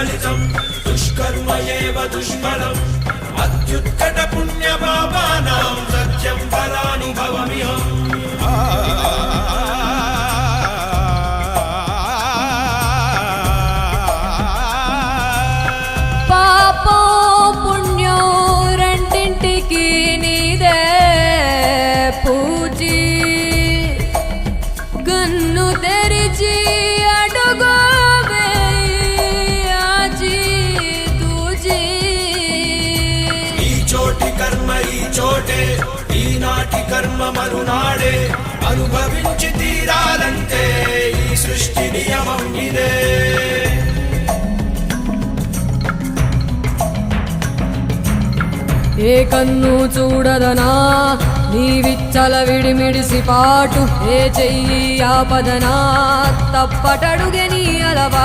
फलितं दुष्कर्म एव दुष्फलम् अत्युत्कट पुण्यपापानां सत्यं फलानुभवमिहम् ఈనాటి కర్మ మరునాడే అనుభవించి తీరాలంటే ఈ సృష్టి నియమం ఇదే ఏ కన్ను చూడదనా నీ విచ్చల విడిమిడిసి పాటు ఏ చెయ్యి ఆపదనా తప్పటడుగని అలవా